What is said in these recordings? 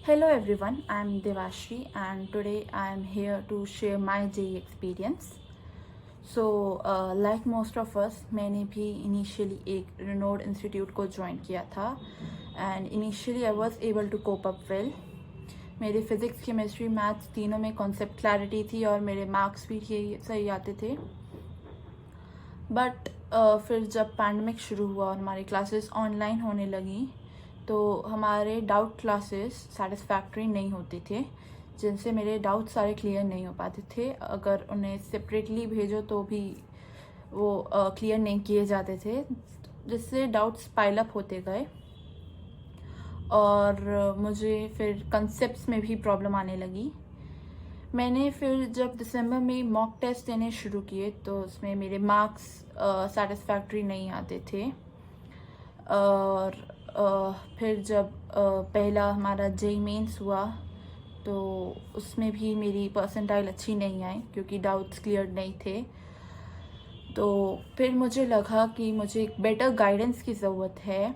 Hello everyone, I am Devashri and today I am here to share my JEE experience. So, like most of us, मैंने भी initially एक renowned institute को join किया था and initially I was able to cope up well. मेरे physics, chemistry, maths तीनों में concept clarity थी और मेरे marks भी सही आते थे. बट फिर जब पैंडमिक शुरू हुआ और हमारी क्लासेस ऑनलाइन होने लगी तो हमारे डाउट क्लासेस सेटिस्फैक्ट्री नहीं होते थे, जिनसे मेरे डाउट सारे क्लियर नहीं हो पाते थे. अगर उन्हें सेपरेटली भेजो तो भी वो क्लियर नहीं किए जाते थे, जिससे डाउट्स पाइल अप होते गए और मुझे फिर कंसेप्ट्स में भी प्रॉब्लम आने लगी. मैंने फिर जब दिसंबर में मॉक टेस्ट देने शुरू किए तो उसमें मेरे मार्क्स सेटिस्फैक्ट्री नहीं आते थे. और फिर जब पहला हमारा जेई मेंस हुआ तो उसमें भी मेरी परसेंटाइल अच्छी नहीं आई क्योंकि डाउट्स क्लियर नहीं थे. तो फिर मुझे लगा कि मुझे एक बेटर गाइडेंस की ज़रूरत है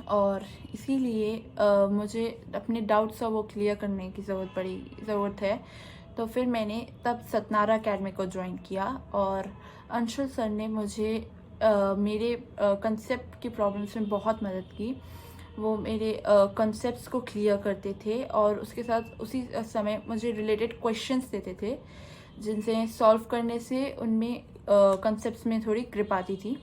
और इसीलिए मुझे अपने डाउट्स वो क्लियर करने की ज़रूरत है. तो फिर मैंने तब सतनारा अकेडमी को ज्वाइन किया और अंशुल सर ने मुझे मेरे कंसेप्ट की प्रॉब्लम्स में बहुत मदद की. वो मेरे कंसेप्ट्स को क्लियर करते थे और उसके साथ उसी समय मुझे रिलेटेड क्वेश्चंस देते थे, जिनसे सॉल्व करने से उनमें कंसेप्ट्स में थोड़ी ग्रिप आती थी.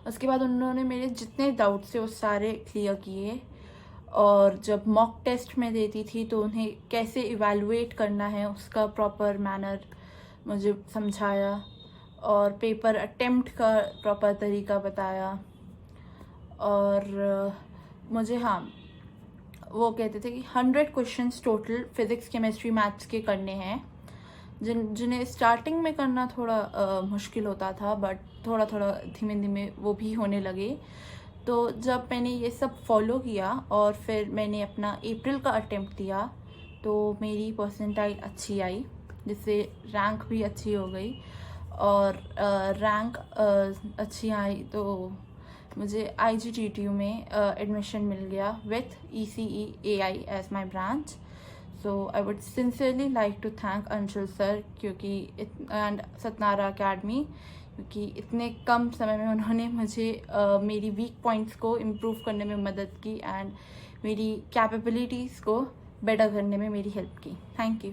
उसके बाद उन्होंने मेरे जितने डाउट्स थे वो सारे क्लियर किए और जब मॉक टेस्ट में देती थी तो उन्हें कैसे इवैल्यूएट करना है उसका प्रॉपर मैनर मुझे समझाया और पेपर अटेम्प्ट का प्रॉपर तरीका बताया. और मुझे वो कहते थे कि 100 questions total physics, chemistry, maths के करने हैं, जिन्हें स्टार्टिंग में करना थोड़ा मुश्किल होता था, बट थोड़ा थोड़ा धीमे धीमे वो भी होने लगे. तो जब मैंने ये सब फॉलो किया और फिर मैंने अपना अप्रैल का अटेम्प्ट दिया तो मेरी परसेंटाइल अच्छी आई, जिससे रैंक भी अच्छी हो गई. और रैंक अच्छी आई तो मुझे IGTTU में एडमिशन मिल गया with ECE AI as my branch. So I would sincerely like to thank Anshul sir and Satnara academy, क्योंकि इतने कम समय में उन्होंने मुझे मेरी वीक पॉइंट्स को इम्प्रूव करने में मदद की एंड मेरी कैपेबिलिटीज़ को बेटर करने में मेरी हेल्प की. Thank you.